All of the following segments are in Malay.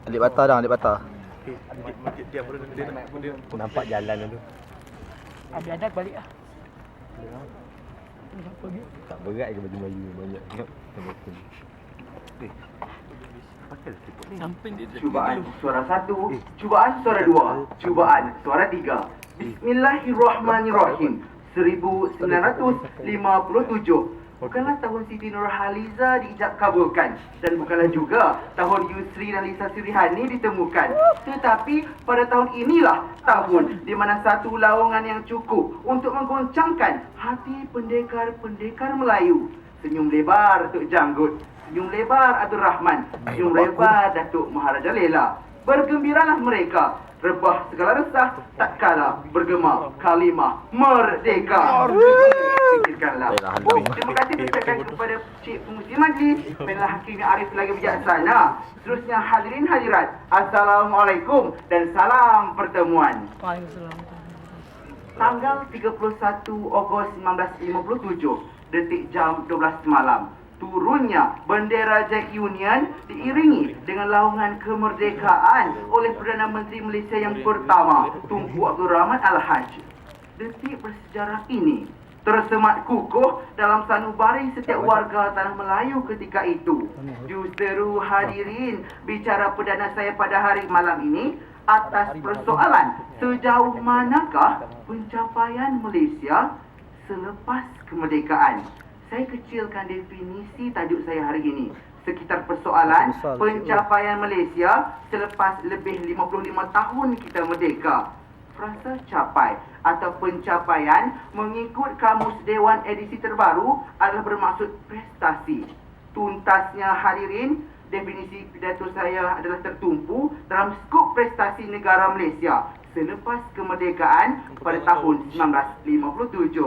Alik patah dah, alik patah. Dia nampak jalan tu. Habis ada balik lah. Tak berat ke baju Melayu banyak tengok. Samping dia. Cubaan suara 1, cubaan suara 2, cubaan suara 3. Bismillahirrahmanirrahim. 1957. Bukanlah tahun Siti Nurhaliza diijab kabulkan, dan bukanlah juga tahun Yusri dan Lisa Sirihani ditemukan. Tetapi pada tahun inilah tahun di mana satu lawangan yang cukup untuk menggoncangkan hati pendekar-pendekar Melayu. Senyum lebar Tok Janggut, senyum lebar Abdul Rahman, senyum lebar Datuk Maharaja Lela. Bergembiralah mereka, rebah segala resah tak kala bergema kalimah merdeka. Fikirkanlah. Terima kasih diucapkan kepada Cik Pengurusi Majlis, Penlah Hakim yang arif lagi bijaksana. Seterusnya hadirin hadirat, Assalamualaikum dan salam pertemuan. Waalaikumsalam. Tanggal 31 Ogos 1957, detik jam 12 malam. Turunnya bendera Jack Union diiringi dengan laungan kemerdekaan oleh Perdana Menteri Malaysia yang pertama, Tunku Abdul Rahman Al-Haj. Detik bersejarah ini tersemat kukuh dalam sanubari setiap warga Tanah Melayu ketika itu. Justeru hadirin, bicara perdana saya pada hari malam ini atas persoalan sejauh manakah pencapaian Malaysia selepas kemerdekaan. Saya kecilkan definisi tajuk saya hari ini. Sekitar persoalan pencapaian Malaysia selepas lebih 55 tahun kita merdeka. Frasa capai atau pencapaian mengikut Kamus Dewan edisi terbaru adalah bermaksud prestasi. Tuntasnya hadirin, definisi pidato saya adalah tertumpu dalam skop prestasi negara Malaysia selepas kemerdekaan pada tahun 1957.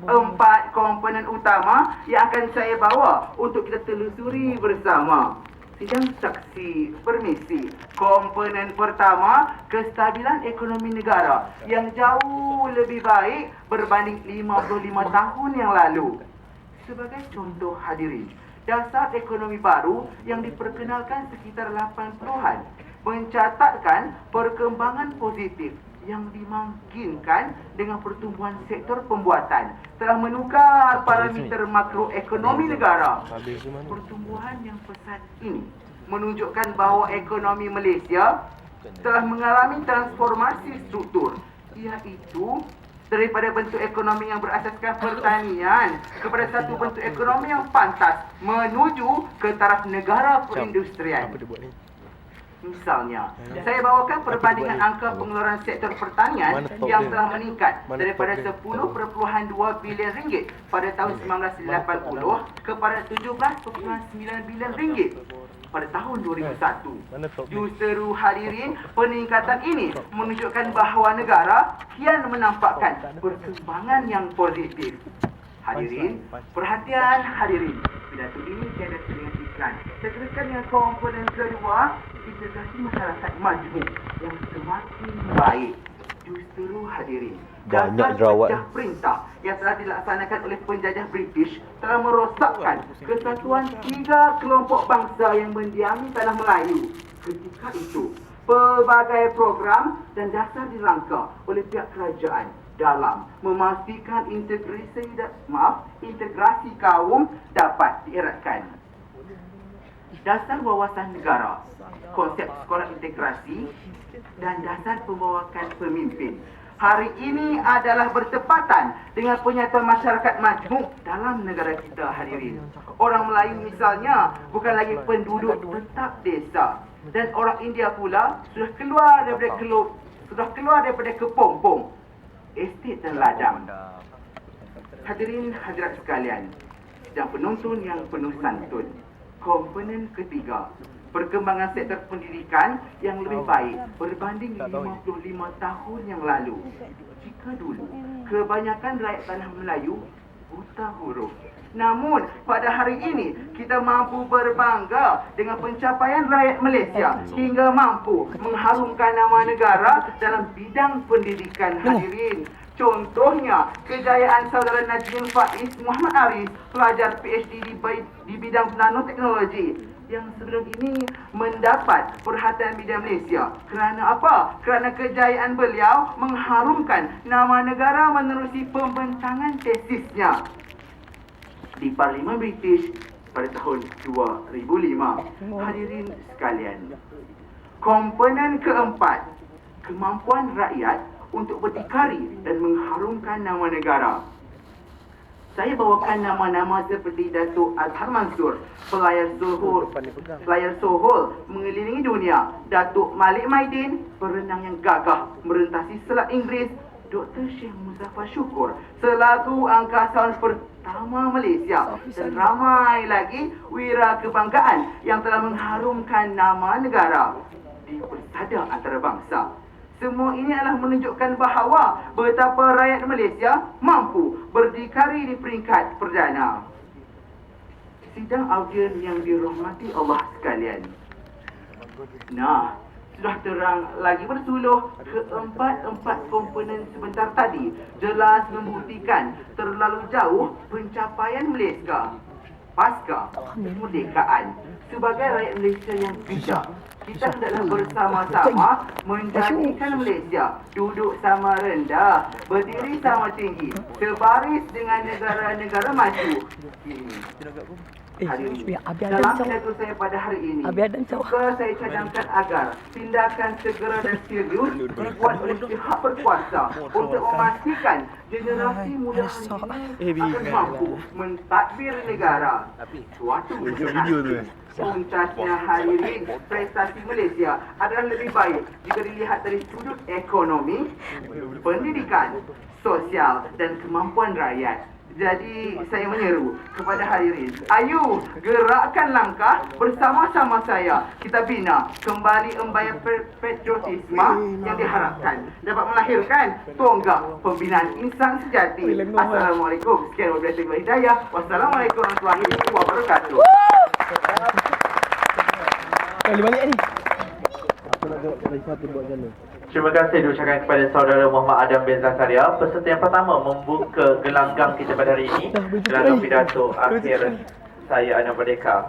4 komponen utama yang akan saya bawa untuk kita telusuri bersama. Sidang saksi, permisi. Komponen pertama, kestabilan ekonomi negara yang jauh lebih baik berbanding 55 tahun yang lalu. Sebagai contoh hadirin, dasar ekonomi baru yang diperkenalkan sekitar 80-an mencatatkan perkembangan positif yang dimungkinkan dengan pertumbuhan sektor pembuatan telah menukar parameter makroekonomi negara. Pertumbuhan yang pesat ini menunjukkan bahawa ekonomi Malaysia telah mengalami transformasi struktur, iaitu daripada bentuk ekonomi yang berasaskan pertanian kepada satu bentuk ekonomi yang pantas menuju ke taraf negara perindustrian. Misalnya, saya bawakan perbandingan angka pengeluaran sektor pertanian yang telah meningkat daripada 10.2 bilion ringgit pada tahun 1980 kepada 17.9 bilion ringgit pada tahun 2001. Justeru hadirin, peningkatan ini menunjukkan bahawa negara kian menampakkan perkembangan yang positif. Hadirin, perhatian hadirin. Pidato ini tiada dengan iklan. Saya teruskan dengan komponen kedua, integrasi masyarakat majmuk yang semakin baik. Justeru hadirin, Banyak dasar jerawat. pecah perintah yang telah dilaksanakan oleh penjajah British telah merosakkan kesatuan 3 kelompok bangsa yang mendiami tanah Melayu. Ketika itu, pelbagai program dan dasar dirangka oleh pihak kerajaan dalam memastikan integrasi kaum dapat dieratkan. Dasar wawasan negara, konsep sekolah integrasi dan dasar pembawakan pemimpin hari ini adalah bertepatan dengan penyatuan masyarakat majmuk dalam negara kita hadirin. Orang Melayu misalnya bukan lagi penduduk tetap desa, dan orang India pula sudah keluar daripada kepompong, estet dan ladang. Hadirin hadirat sekalian dan penonton yang penuh santun, komponen ketiga, perkembangan sektor pendidikan yang lebih baik berbanding 55 tahun yang lalu. Jika dulu kebanyakan rakyat tanah Melayu buta huruf, namun pada hari ini kita mampu berbangga dengan pencapaian rakyat Malaysia hingga mampu mengharumkan nama negara dalam bidang pendidikan hadirin. Contohnya, kejayaan saudara Najmul Faiz Muhammad Aris, pelajar PhD di bidang nanoteknologi, yang sebelum ini mendapat perhatian media Malaysia. Kerana apa? Kerana kejayaan beliau mengharumkan nama negara menerusi pembentangan tesisnya di Parlimen British pada tahun 2005. Hadirin sekalian, komponen keempat, kemampuan rakyat untuk berdikari dan mengharumkan nama negara. Saya bawakan nama-nama seperti Datuk Azhar Mansur, pelayar Sohol mengelilingi dunia, Datuk Malik Maidin, perenang yang gagah merentasi Selat Inggeris, Dr. Syekh Muzaffar Syukur selaku angkasawan pertama Malaysia, dan ramai lagi wira kebanggaan yang telah mengharumkan nama negara di persada antarabangsa. Semua ini adalah menunjukkan bahawa betapa rakyat Malaysia mampu berdikari di peringkat perdana. Sidang audien yang dirahmati Allah sekalian. Nah, sudah terang lagi bersuluh, keempat-empat komponen sebentar tadi jelas membuktikan terlalu jauh pencapaian Malaysia pasca kemerdekaan. Sebagai rakyat Malaysia yang bijak, kita hendaklah bersama-sama menjadikan Malaysia duduk sama rendah, berdiri sama tinggi, sebaris dengan negara-negara maju. Hadirin, dalam pidato saya pada hari ini, juga saya cadangkan agar tindakan segera dan serius dibuat oleh pihak berkuasa untuk memastikan generasi muda hari ini akan mampu mentadbir negara. Suatu nanti, puncaknya hadirin, prestasi Malaysia adalah lebih baik jika dilihat dari sudut ekonomi, pendidikan, sosial dan kemampuan rakyat. Jadi saya menyeru kepada hadirin, ayo gerakkan langkah bersama-sama saya. Kita bina kembali embaya patriotisme yang diharapkan dapat melahirkan tonggak pembinaan insan sejati. Assalamualaikum. Sekian wabillahi hidayah. Wassalamualaikum warahmatullahi wabarakatuh. Kali balik ni. Aku nak tengok lagi satu buat macam mana. Terima kasih diucapkan kepada saudara Muhammad Adam bin Zakaria, peserta yang pertama membuka gelanggang kita pada hari ini, gelanggang pidato akhir saya Anak Merdeka.